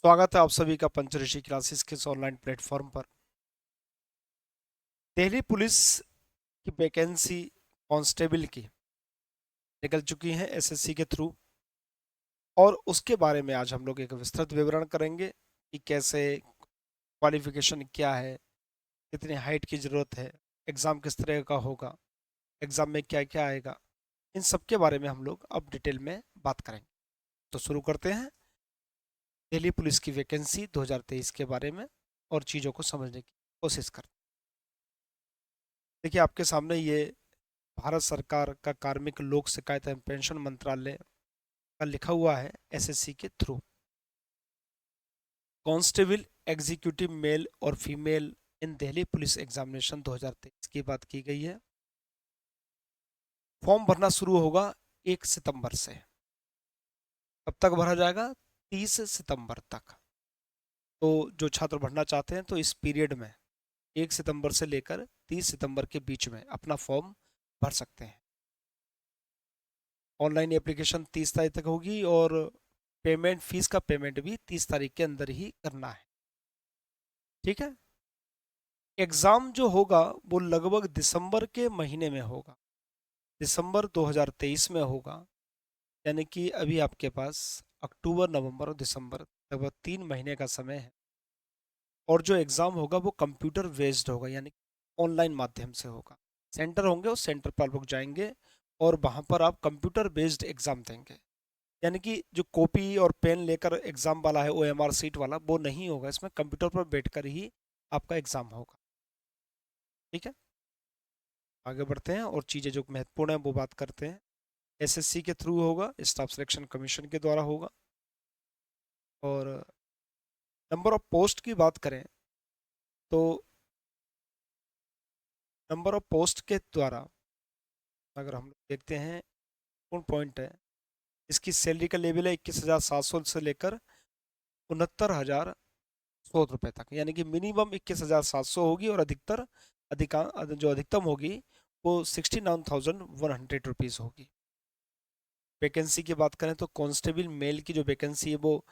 स्वागत है आप सभी का पंचऋषि क्लासेस के इस ऑनलाइन प्लेटफॉर्म पर। दिल्ली पुलिस की वैकेंसी कांस्टेबल की निकल चुकी है एसएससी के थ्रू, और उसके बारे में आज हम लोग एक विस्तृत विवरण करेंगे कि कैसे, क्वालिफिकेशन क्या है, कितनी हाइट की ज़रूरत है, एग्ज़ाम किस तरह का होगा, एग्ज़ाम में क्या क्या आएगा। इन सब के बारे में हम लोग अब डिटेल में बात करेंगे। तो शुरू करते हैं दिल्ली पुलिस की वैकेंसी 2023 के बारे में और चीज़ों को समझने की कोशिश करते हैं। देखिए, आपके सामने ये भारत सरकार का कार्मिक लोक शिकायत एवं पेंशन मंत्रालय का लिखा हुआ है एसएससी के थ्रू। कांस्टेबल एग्जीक्यूटिव मेल और फीमेल इन दिल्ली पुलिस एग्जामिनेशन 2023 की बात की गई है। फॉर्म भरना शुरू होगा 1 सितंबर से। कब तक भरा जाएगा? 30 सितंबर तक। तो जो छात्र भरना चाहते हैं तो इस पीरियड में 1 सितंबर से लेकर 30 सितंबर के बीच में अपना फॉर्म भर सकते हैं। ऑनलाइन एप्लीकेशन 30 तारीख तक होगी और पेमेंट, फीस का पेमेंट भी 30 तारीख के अंदर ही करना है। ठीक है। एग्ज़ाम जो होगा वो लगभग दिसंबर के महीने में होगा, दिसंबर 2023 में होगा। यानी कि अभी आपके पास अक्टूबर, नवंबर और दिसंबर लगभग 3 महीने का समय है। और जो एग्ज़ाम होगा वो कंप्यूटर बेस्ड होगा, यानी ऑनलाइन माध्यम से होगा। सेंटर होंगे, उस सेंटर पर आप लोग जाएंगे और वहाँ पर आप कंप्यूटर बेस्ड एग्ज़ाम देंगे। यानी कि जो कॉपी और पेन लेकर एग्ज़ाम वाला है, ओएमआर सीट वाला, वो नहीं होगा। इसमें कंप्यूटर पर बैठकर ही आपका एग्ज़ाम होगा। ठीक है। आगे बढ़ते हैं और चीज़ें जो महत्वपूर्ण है वो बात करते हैं। एसएससी के थ्रू होगा, स्टाफ सिलेक्शन कमीशन के द्वारा होगा। और नंबर ऑफ पोस्ट की बात करें तो नंबर ऑफ पोस्ट के द्वारा अगर हम लोग देखते हैं, कौन पॉइंट है, इसकी सैलरी का लेवल है 21,700 से लेकर 69,100 रुपये तक। यानी कि मिनिमम 21,700 होगी और जो अधिकतम होगी वो 69,100 रुपीज़ होगी। वैकेंसी की बात करें तो कांस्टेबल मेल की जो वैकेंसी है वो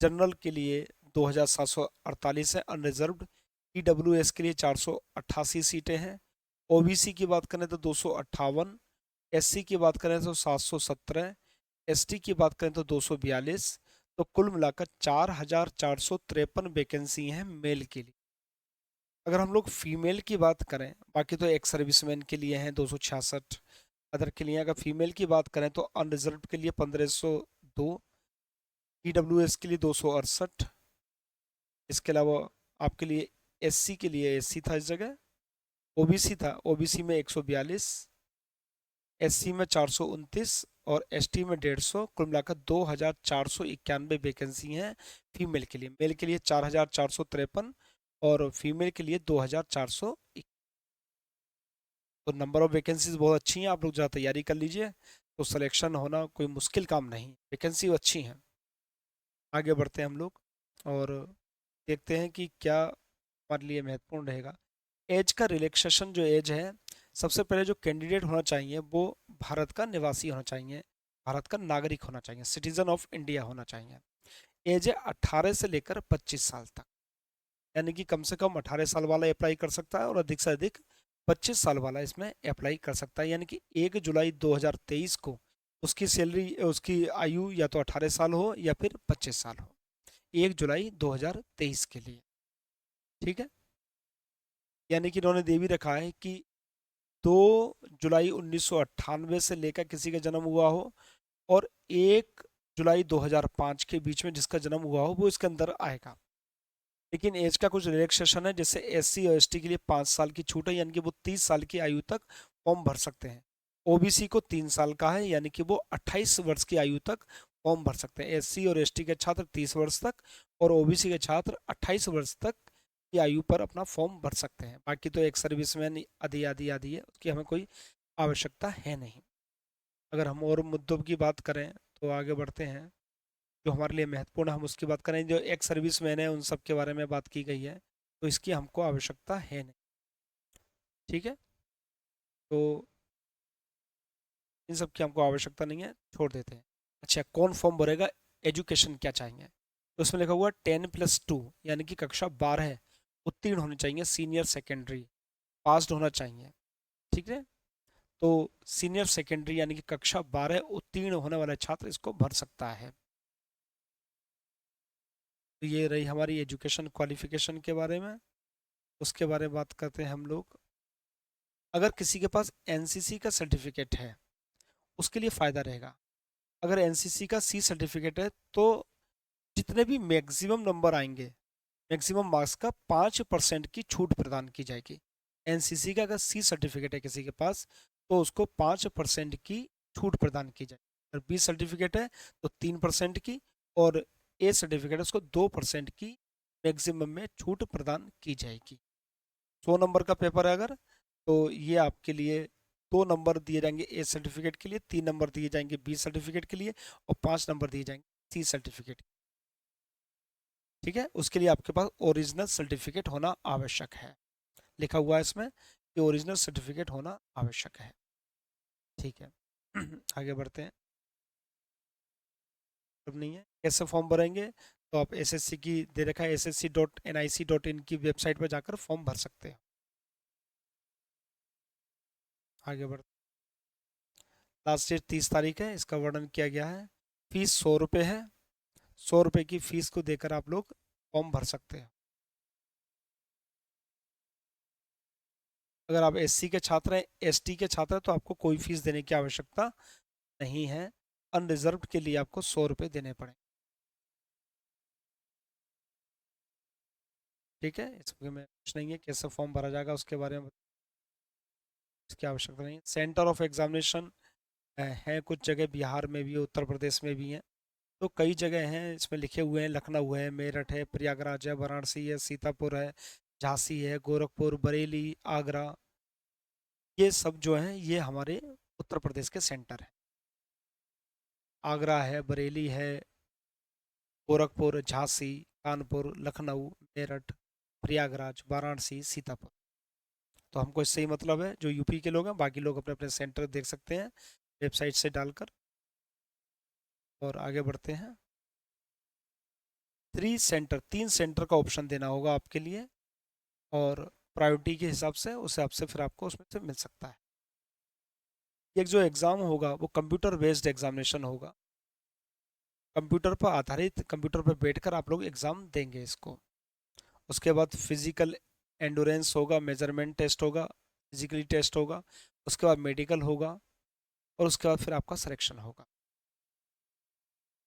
जनरल के लिए 2,748 है, अनरिजर्व्ड ईडब्ल्यूएस के लिए 488 सीटें हैं, ओबीसी की बात करें तो 258, एससी की बात करें तो 717, एसटी की बात करें तो 242। तो कुल मिलाकर 4,453 वैकेंसी हैं मेल के लिए। अगर हम लोग फीमेल की बात करें, बाकी तो एक्स सर्विसमैन के लिए हैं 266, अदर के लिए। अगर फीमेल की बात करें तो अनरिजर्व के लिए 1502, ईडब्ल्यूएस के लिए 268। इसके अलावा आपके लिए एससी के लिए एससी था इस जगह, ओबीसी था, ओबीसी में 142, एससी में 429 और एसटी में 150। कुल मिलाकर 2,491 वैकेंसी हैं फीमेल के लिए। मेल के लिए 4,453 और फीमेल के लिए 2,400। तो नंबर ऑफ वैकेंसीज बहुत अच्छी हैं, आप लोग ज़रा तैयारी कर लीजिए तो सिलेक्शन होना कोई मुश्किल काम नहीं। वैकेंसी अच्छी हैं। आगे बढ़ते हैं हम लोग और देखते हैं कि क्या हमारे लिए महत्वपूर्ण रहेगा। एज का रिलैक्सेशन, जो एज है, सबसे पहले जो कैंडिडेट होना चाहिए वो भारत का निवासी होना चाहिए, भारत का नागरिक होना चाहिए, सिटीजन ऑफ इंडिया होना चाहिए। एज है 18 से लेकर 25 साल तक। यानी कि कम से कम 18 साल वाला अप्लाई कर सकता है और अधिक से अधिक 25 साल वाला इसमें अप्लाई कर सकता है। यानी कि 1 जुलाई 2023 को उसकी सैलरी, उसकी आयु या तो 18 साल हो या फिर 25 साल हो। 1 जुलाई 2023 के लिए। ठीक है। यानी कि इन्होंने दे भी रखा है कि 2 जुलाई 1998 से लेकर किसी का जन्म हुआ हो और 1 जुलाई 2005 के बीच में जिसका जन्म हुआ हो वो इसके अंदर आएगा। लेकिन एज का कुछ रिलैक्सेशन है, जैसे एससी और एसटी के लिए 5 साल की छूट है, यानी कि वो 30 साल की आयु तक फॉर्म भर सकते हैं। ओबीसी को 3 साल का है, यानी कि वो 28 वर्ष की आयु तक फॉर्म भर सकते हैं। एससी और एसटी के छात्र 30 वर्ष तक और ओबीसी के छात्र 28 वर्ष तक की आयु पर अपना फॉर्म भर सकते हैं। बाकी तो एक सर्विसमैन आदि आदि आदि है, उसकी हमें कोई आवश्यकता है नहीं। अगर हम और मुद्दों की बात करें तो आगे बढ़ते हैं। जो हमारे लिए महत्वपूर्ण है हम उसकी बात करें। जो एक्स सर्विसमैन है उन सब के बारे में बात की गई है, तो इसकी हमको आवश्यकता है नहीं। ठीक है। तो इन सब की हमको आवश्यकता नहीं है, छोड़ देते हैं। अच्छा, कौन फॉर्म भरेगा? एजुकेशन क्या चाहिए? तो उसमें लिखा हुआ 10+2 यानी कि कक्षा 12 उत्तीर्ण होने चाहिए, सीनियर सेकेंडरी पास्ड होना चाहिए। ठीक है, तो सीनियर सेकेंडरी यानी कि कक्षा 12 उत्तीर्ण होने वाला छात्र इसको भर सकता है। तो ये रही हमारी एजुकेशन क्वालिफिकेशन के बारे में। उसके बारे में बात करते हैं हम लोग। अगर किसी के पास एनसीसी का सर्टिफिकेट है उसके लिए फ़ायदा रहेगा। अगर एनसीसी का सी सर्टिफिकेट है तो जितने भी मैक्सिमम नंबर आएंगे, मैक्सिमम मार्क्स का 5% की छूट प्रदान की जाएगी। एनसीसी का अगर सी सर्टिफिकेट है किसी के पास तो उसको 5% की छूट प्रदान की जाएगी। अगर बी सर्टिफिकेट है तो 3% की, और ए सर्टिफिकेट है उसको 2% की मैक्सिमम में छूट प्रदान की जाएगी। 100 नंबर का पेपर है अगर, तो ये आपके लिए 2 नंबर दिए जाएंगे ए सर्टिफिकेट के लिए, 3 नंबर दिए जाएंगे बी सर्टिफिकेट के लिए, और 5 नंबर दिए जाएंगे सी सर्टिफिकेट। ठीक है, उसके लिए आपके पास ओरिजिनल सर्टिफिकेट होना आवश्यक है। लिखा हुआ है इसमें कि ओरिजिनल सर्टिफिकेट होना आवश्यक है। ठीक है आगे बढ़ते हैं। अब नहीं है, कैसे फॉर्म भरेंगे? तो आप एसएससी की दे रखा है ssc.nic.in की वेबसाइट पर जाकर फॉर्म भर सकते हैं। आगे बढ़, लास्ट डेट 30 तारीख है, इसका वर्णन किया गया है। फीस 100 रुपये है। 100 रुपये की फीस को देकर आप लोग फॉर्म भर सकते हैं। अगर आप एससी के छात्र हैं, एसटी के छात्र हैं, तो आपको कोई फीस देने की आवश्यकता नहीं है। अनरिजर्व्ड के लिए आपको 100 रुपये देने पड़े। ठीक है, इसमें कुछ नहीं है, कैसे फॉर्म भरा जाएगा उसके बारे में इसकी आवश्यकता नहीं है। सेंटर ऑफ एग्जामिनेशन है कुछ जगह बिहार में भी है, उत्तर प्रदेश में भी हैं। तो कई जगह हैं इसमें लिखे हुए हैं, लखनऊ है, मेरठ है, प्रयागराज है, वाराणसी है, सीतापुर है, झांसी है, गोरखपुर, बरेली, आगरा, ये सब जो हैं ये हमारे उत्तर प्रदेश के सेंटर हैं। आगरा है, बरेली है, गोरखपुर, झांसी, कानपुर, लखनऊ, मेरठ, प्रयागराज, वाराणसी, सीतापुर। तो हमको इससे ही मतलब है, जो यूपी के लोग हैं, बाकी लोग अपने अपने सेंटर देख सकते हैं वेबसाइट से डालकर। और आगे बढ़ते हैं। 3 सेंटर का ऑप्शन देना होगा आपके लिए, और प्रायोरिटी के हिसाब से उस हिसाब से फिर आपको उसमें से मिल सकता है। एक जो एग्ज़ाम होगा वो कंप्यूटर बेस्ड एग्जामिनेशन होगा। कंप्यूटर पर आधारित, कंप्यूटर पर बैठकर आप लोग एग्ज़ाम देंगे इसको। उसके बाद फिजिकल एंडोरेंस होगा, मेजरमेंट टेस्ट होगा, फिजिकली टेस्ट होगा, उसके बाद मेडिकल होगा, और उसके बाद फिर आपका सिलेक्शन होगा।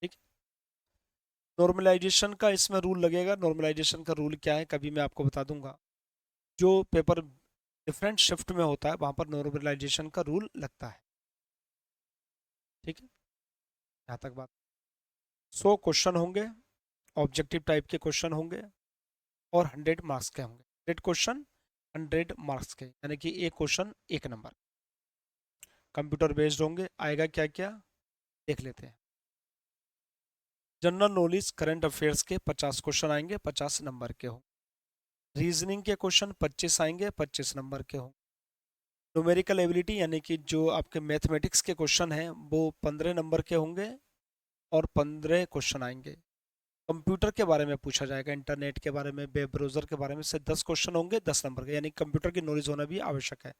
ठीक। नॉर्मलाइजेशन का इसमें रूल लगेगा। नॉर्मलाइजेशन का रूल क्या है कभी मैं आपको बता दूंगा। जो पेपर डिफरेंट शिफ्ट में होता है वहाँ पर नॉर्मलाइजेशन का रूल लगता है। ठीक है, यहाँ तक बात। 100 क्वेश्चन होंगे, ऑब्जेक्टिव टाइप के क्वेश्चन होंगे, और 100 मार्क्स के होंगे। 100 क्वेश्चन 100 मार्क्स के, यानी कि एक क्वेश्चन 1 नंबर। कंप्यूटर बेस्ड होंगे। आएगा क्या क्या देख लेते हैं। जनरल नॉलेज करंट अफेयर्स के 50 क्वेश्चन आएंगे, 50 नंबर के हों। रीजनिंग के क्वेश्चन 25 आएंगे, 25 नंबर के हों। न्यूमेरिकल एबिलिटी यानी कि जो आपके मैथमेटिक्स के क्वेश्चन हैं वो 15 नंबर के होंगे, और 15 क्वेश्चन आएंगे। कंप्यूटर के बारे में पूछा जाएगा, इंटरनेट के बारे में, वेब ब्राउजर के बारे में, से 10 क्वेश्चन होंगे, 10 नंबर के, यानी कंप्यूटर की नॉलेज होना भी आवश्यक है।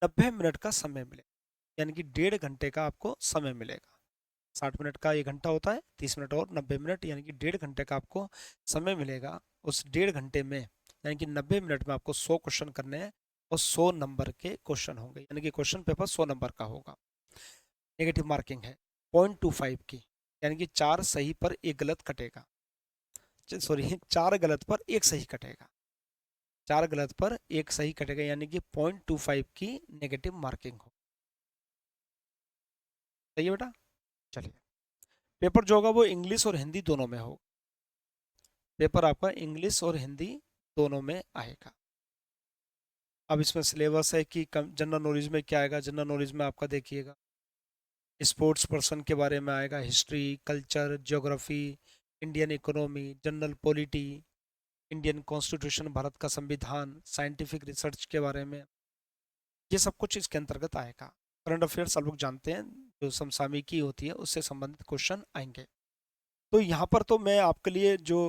90 मिनट का समय मिले, यानी कि 1.5 घंटे का आपको समय मिलेगा। 60 मिनट का 1 घंटा होता है, 30 मिनट और 90 मिनट, यानी कि 1.5 घंटे का आपको समय मिलेगा। उस 1.5 घंटे में यानी कि 90 मिनट में आपको 100 क्वेश्चन करने हैं, और 100 नंबर के क्वेश्चन होंगे, यानी कि क्वेश्चन पेपर 100 नंबर का होगा। नेगेटिव मार्किंग है 0.25 की, यानी कि 4 सही पर एक गलत कटेगा। सॉरी 4 गलत पर एक सही कटेगा। 4 गलत पर एक सही कटेगा, यानी कि 0.25 की नेगेटिव मार्किंग हो। सही है बेटा। चलिए, पेपर जो होगा वो इंग्लिश और हिंदी दोनों में हो। पेपर आपका इंग्लिश और हिंदी दोनों में आएगा। अब इसमें सिलेबस है कि जनरल नॉलेज में क्या आएगा। जनरल नॉलेज में आपका देखिएगा, स्पोर्ट्स पर्सन के बारे में आएगा, history, culture, geography, Indian economy, general polity, Indian constitution, Bharat का संविधान, साइंटिफिक रिसर्च के बारे में, ये सब कुछ इसके अंतर्गत आएगा। करंट अफेयर्स आप लोग जानते हैं, जो समसामयिकी होती है उससे संबंधित क्वेश्चन आएंगे। तो यहाँ पर तो मैं आपके लिए जो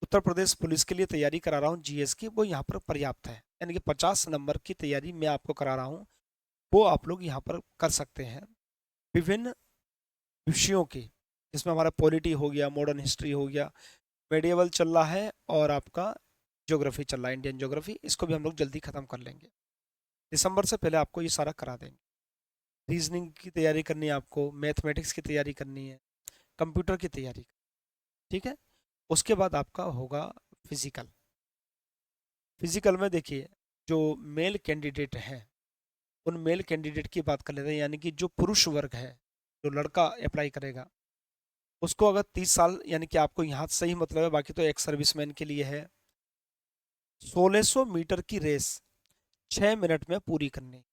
उत्तर प्रदेश पुलिस के लिए तैयारी करा रहा हूँ जीएस की, वो यहाँ पर पर्याप्त है। यानी कि 50 नंबर की तैयारी मैं आपको करा रहा हूँ, वो आप लोग यहाँ पर कर सकते हैं। विभिन्न विषयों की, जिसमें हमारा पॉलिटी हो गया, मॉडर्न हिस्ट्री हो गया, मेडिएवल चल रहा है, और आपका ज्योग्राफी चल रहा है, इंडियन ज्योग्राफी, इसको भी हम लोग जल्दी खत्म कर लेंगे। दिसंबर से पहले आपको ये सारा करा देंगे। रीजनिंग की तैयारी करनी है आपको, मैथमेटिक्स की तैयारी करनी है, कंप्यूटर की तैयारी, ठीक है। उसके बाद आपका होगा फिजिकल। फिजिकल में देखिए, जो मेल कैंडिडेट हैं, उन मेल कैंडिडेट की बात कर लेते हैं, यानी कि जो पुरुष वर्ग है, जो लड़का अप्लाई करेगा, उसको अगर 30 साल, यानी कि आपको यहाँ से ही मतलब है, बाकी तो एक सर्विसमैन के लिए है, 1600 मीटर की रेस 6 मिनट में पूरी करनी।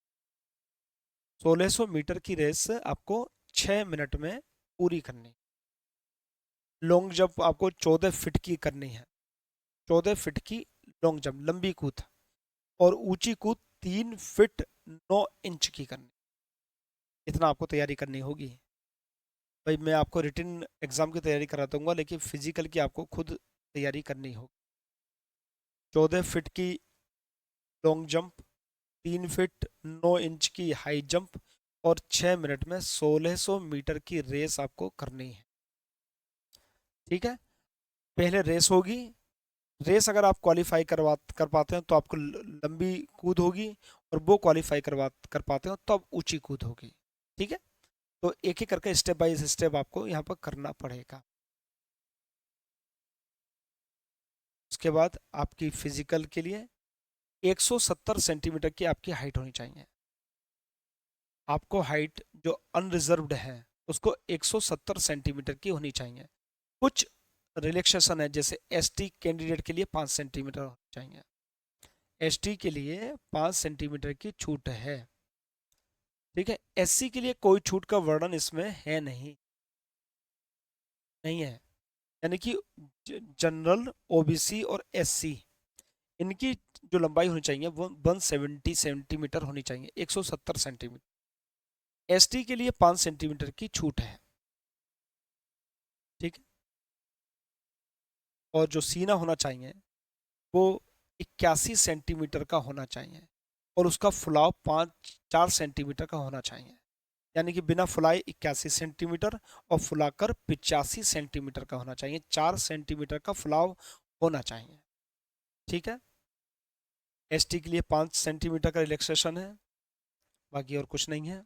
1600 मीटर की रेस आपको 6 मिनट में पूरी करनी। लॉन्ग जंप आपको 14 फीट की करनी है, 14 फीट की लॉन्ग जंप, लंबी कूद। और ऊंची कूद 3 फीट 9 इंच की करनी। इतना आपको तैयारी करनी होगी। भाई मैं आपको रिटन एग्जाम की तैयारी करा दूंगा, लेकिन फिजिकल की आपको खुद तैयारी करनी होगी। 14 फीट की लॉन्ग जंप, 3 फीट 9 इंच की हाई जंप, और 6 मिनट में 1600 मीटर की रेस आपको करनी है, ठीक है। पहले रेस होगी। रेस अगर आप क्वालिफाई कर पाते हैं तो आपको लंबी कूद होगी, और वो क्वालिफाई कर पाते हो तो अब ऊंची कूद होगी, ठीक है। तो एक एक करके स्टेप बाय स्टेप आपको यहाँ पर करना पड़ेगा। उसके बाद आपकी फिजिकल के लिए 170 सेंटीमीटर की आपकी हाइट होनी चाहिए। आपको हाइट जो अनरिजर्व्ड है, उसको 170 सेंटीमीटर की होनी चाहिए। कुछ रिलैक्सेशन है, जैसे एसटी कैंडिडेट के लिए 5 सेंटीमीटर होनी चाहिए। एसटी के लिए 5 सेंटीमीटर की छूट है, ठीक है। एससी के लिए कोई छूट का वर्णन इसमें है नहीं, नहीं है। यानी कि जनरल, ओबीसी और एससी, इनकी जो लंबाई होनी चाहिए वो 170 सेंटीमीटर होनी चाहिए, 170 सेंटीमीटर। एसटी के लिए 5 सेंटीमीटर की छूट है, ठीक है। और जो सीना होना चाहिए वो 81 सेंटीमीटर का होना चाहिए, और उसका फुलाव 4 सेंटीमीटर का होना चाहिए। यानी कि बिना फुलाए 81 सेंटीमीटर, और फुलाकर 85 सेंटीमीटर का होना चाहिए। 4 सेंटीमीटर का फुलाव होना चाहिए, ठीक है। एसटी के लिए 5 सेंटीमीटर का रिलैक्सेशन है, बाकी और कुछ नहीं है।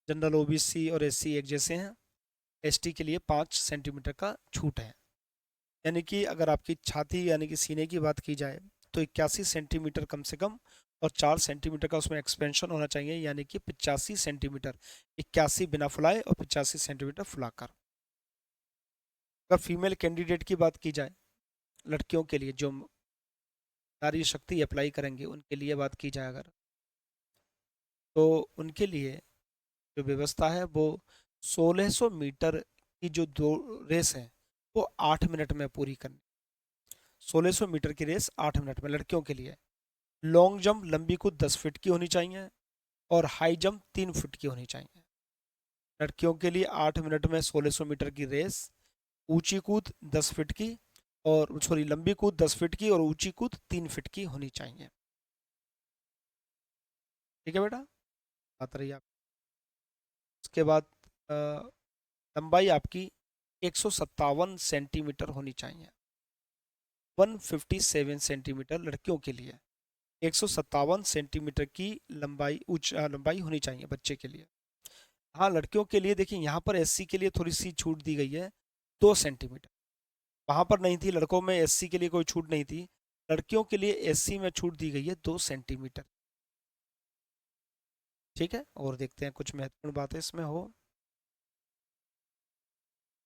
जनरल, ओबीसी और एससी एक जैसे हैं। एसटी के लिए 5 सेंटीमीटर का छूट है। यानी कि अगर आपकी छाती यानी कि सीने की बात की जाए, तो 81 सेंटीमीटर कम से कम, और 4 सेंटीमीटर का उसमें एक्सपेंशन होना चाहिए, यानी कि 85 सेंटीमीटर। 81 बिना फुलाए और 85 सेंटीमीटर फुलाकर। अगर फीमेल कैंडिडेट की बात की जाए, लड़कियों के लिए जो नारी शक्ति अप्लाई करेंगे, उनके लिए बात की जाए अगर, तो उनके लिए जो व्यवस्था है वो 1600 मीटर की जो दो रेस है, वो 8 मिनट में पूरी करनी। 1600 मीटर की रेस 8 मिनट में लड़कियों के लिए। लॉन्ग जंप, लंबी कूद 10 फीट की होनी चाहिए, और हाई जंप 3 फीट की होनी चाहिए। लड़कियों के लिए 8 मिनट में 1600 मीटर की रेस, ऊंची कूद 10 फीट की, और सॉरी लंबी कूद 10 फीट की, और ऊंची कूद 3 फीट की होनी चाहिए, ठीक है बेटा। बात रही आप। उसके बाद लंबाई आपकी 157 सेंटीमीटर होनी चाहिए। 157 सेंटीमीटर लड़कियों के लिए, 157 सेंटीमीटर की लंबाई होनी चाहिए बच्चे के लिए। हाँ, लड़कियों के लिए देखिए, यहाँ पर एससी के लिए थोड़ी सी छूट दी गई है, 2 सेंटीमीटर। वहाँ पर नहीं थी, लड़कों में एससी के लिए कोई छूट नहीं थी। लड़कियों के लिए एससी में छूट दी गई है 2 सेंटीमीटर, ठीक है। और देखते हैं कुछ महत्वपूर्ण बातें इसमें हो।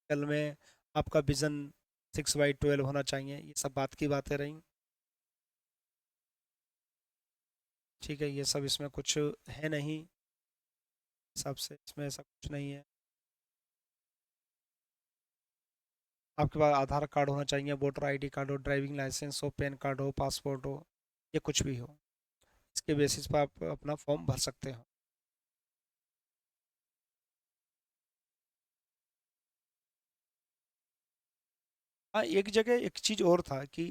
कल में आपका विजन 6/12 होना चाहिए, ये सब बात की बातें रहीं, ठीक है। ये सब इसमें कुछ है नहीं, हिसाब से इसमें ऐसा कुछ नहीं है। आपके पास आधार कार्ड होना चाहिए, वोटर आईडी कार्ड हो, ड्राइविंग लाइसेंस हो, पैन कार्ड हो, पासपोर्ट हो, ये कुछ भी हो, इसके बेसिस पर आप अपना फॉर्म भर सकते हो। हाँ, एक जगह एक चीज़ और था कि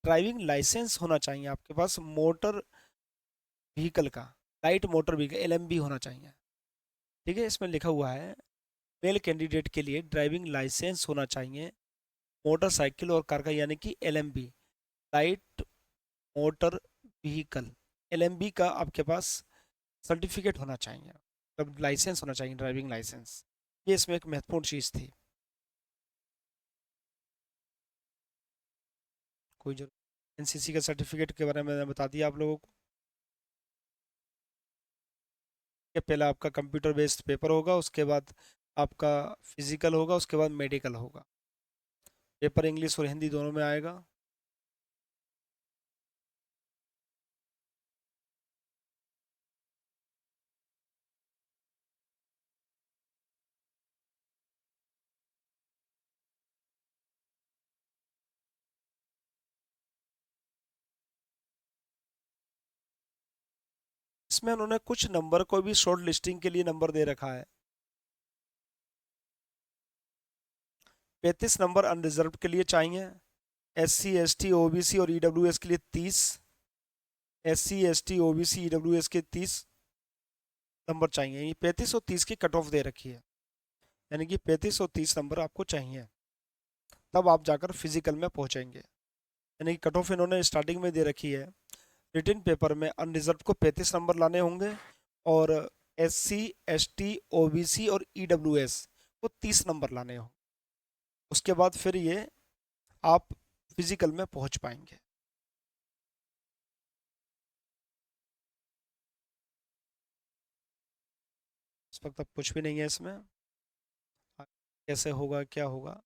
ड्राइविंग लाइसेंस होना चाहिए आपके पास मोटर व्हीकल का, लाइट मोटर व्हीकल एलएमवी होना चाहिए। ठीक है, इसमें लिखा हुआ है मेल कैंडिडेट के लिए ड्राइविंग लाइसेंस होना चाहिए मोटरसाइकिल और कार का, यानी कि LMV, light motor vehicle, LMV का आपके पास सर्टिफिकेट होना चाहिए, मतलब लाइसेंस होना चाहिए, ड्राइविंग लाइसेंस। ये इसमें एक महत्वपूर्ण चीज़ थी। कोई जो एनसीसी का सर्टिफिकेट के बारे में मैंने बता दिया आप लोगों को। ये पहला आपका कंप्यूटर बेस्ड पेपर होगा, उसके बाद आपका फिजिकल होगा, उसके बाद मेडिकल होगा। पेपर इंग्लिश और हिंदी दोनों में आएगा। इसमें उन्होंने कुछ नंबर को भी शॉर्ट लिस्टिंग के लिए नंबर दे रखा है। 35 नंबर अनरिजर्व के लिए चाहिए, SC ST OBC और EWS के लिए 30, SC ST OBC EWS के 30 नंबर चाहिए। ये 35 और 30 की कट ऑफ दे रखी है, यानी कि 35 और 30 नंबर आपको चाहिए, तब आप जाकर फिजिकल में पहुंचेंगे। यानी कि कट ऑफ इन्होंने स्टार्टिंग में दे रखी है। रिटन पेपर में अनरिजर्व को 35 नंबर लाने होंगे, और SC ST OBC और EWS को 30 नंबर लाने होंगे। उसके बाद फिर ये आप फिजिकल में पहुंच पाएंगे। इस वक्त अब कुछ भी नहीं है इसमें, कैसे होगा क्या होगा।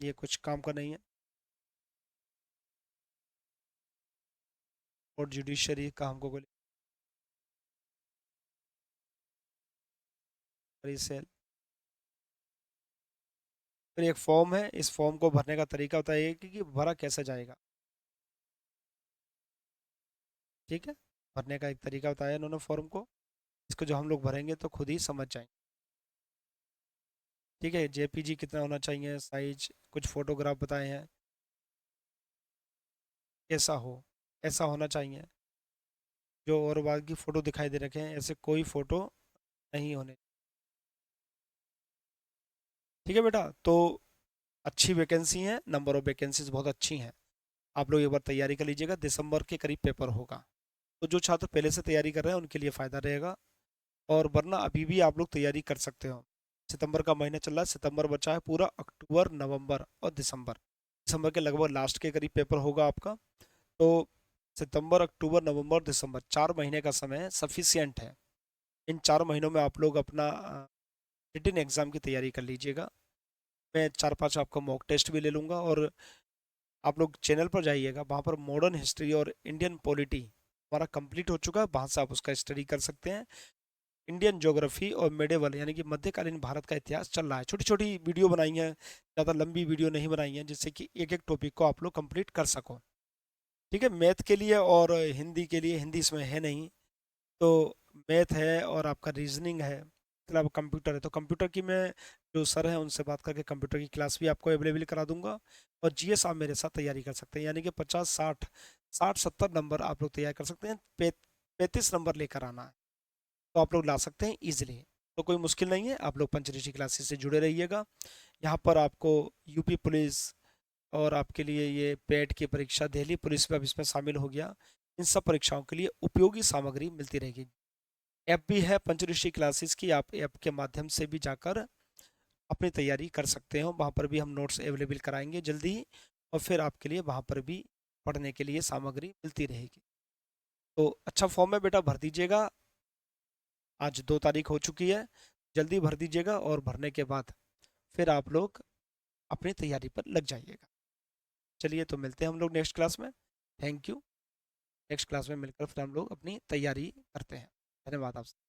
ये कुछ काम का नहीं है। और जुडिशरी का हमको कोई सेल। फिर एक फॉर्म है, इस फॉर्म को भरने का तरीका होता है कि भरा कैसे जाएगा। ठीक है, भरने का एक तरीका बताया इन्होंने फॉर्म को, इसको जो हम लोग भरेंगे तो खुद ही समझ जाएंगे। ठीक है, JPG कितना होना चाहिए साइज, कुछ फोटोग्राफ बताए हैं, ऐसा हो, ऐसा होना चाहिए। जो और बाद की फ़ोटो दिखाई दे रखे हैं, ऐसे कोई फ़ोटो नहीं होने। ठीक है बेटा, तो अच्छी वैकेंसी है, नंबर ऑफ वैकेंसीज बहुत अच्छी हैं। आप लोग एक बार तैयारी कर लीजिएगा, दिसंबर के करीब पेपर होगा, तो जो छात्र पहले से तैयारी कर रहे हैं उनके लिए फ़ायदा रहेगा। और वरना अभी भी आप लोग तैयारी कर सकते हो। सितंबर का महीना चल रहा है, सितंबर बचा है पूरा, अक्टूबर नवंबर और दिसंबर, दिसंबर के लगभग लास्ट के करीब पेपर होगा आपका। तो सितंबर अक्टूबर नवंबर दिसंबर 4 महीने का समय सफिशियंट है। इन 4 महीनों में आप लोग अपना रिटन एग्ज़ाम की तैयारी कर लीजिएगा। मैं 4-5 आपका मॉक टेस्ट भी ले लूँगा, और आप लोग चैनल पर जाइएगा, वहाँ पर मॉडर्न हिस्ट्री और इंडियन पॉलिटी हमारा कंप्लीट हो चुका है, वहाँ से आप उसका स्टडी कर सकते हैं। इंडियन ज्योग्राफी और मेडेवल यानी कि मध्यकालीन भारत का इतिहास चल रहा है, छोटी छोटी वीडियो बनाई हैं, ज़्यादा लंबी वीडियो नहीं बनाई हैं, जिससे कि एक एक टॉपिक को आप लोग कंप्लीट कर सको। ठीक है, मैथ के लिए और हिंदी के लिए, हिंदी इसमें है नहीं, तो मैथ है और आपका रीजनिंग है, मतलब कंप्यूटर है, तो कंप्यूटर की मैं जो सर हैं उनसे बात करके कंप्यूटर की क्लास भी आपको अवेलेबल करा दूंगा। और GS आप मेरे साथ तैयारी कर सकते हैं, यानी कि 50 60 60 70 नंबर आप लोग तैयार कर सकते हैं। 35 नंबर लेकर आना है, तो आप लोग ला सकते हैं ईजिली। तो कोई मुश्किल नहीं है, आप लोग पंचऋषि क्लासेस से जुड़े रहिएगा। यहाँ पर आपको यूपी पुलिस और आपके लिए ये पेट की परीक्षा, दिल्ली पुलिस भी अब इसमें शामिल हो गया, इन सब परीक्षाओं के लिए उपयोगी सामग्री मिलती रहेगी। ऐप भी है पंचऋषि क्लासेस की, आप ऐप के माध्यम से भी जाकर अपनी तैयारी कर सकते हो, वहाँ पर भी हम नोट्स अवेलेबल कराएंगे जल्दी ही, और फिर आपके लिए वहाँ पर भी पढ़ने के लिए सामग्री मिलती रहेगी। तो अच्छा फॉर्म है बेटा, भर दीजिएगा। आज 2 तारीख हो चुकी है, जल्दी भर दीजिएगा, और भरने के बाद फिर आप लोग अपनी तैयारी पर लग जाइएगा। चलिए, तो मिलते हैं हम लोग नेक्स्ट क्लास में। Thank you. नेक्स्ट क्लास में मिलकर फिर हम लोग अपनी तैयारी करते हैं। धन्यवाद आपसे।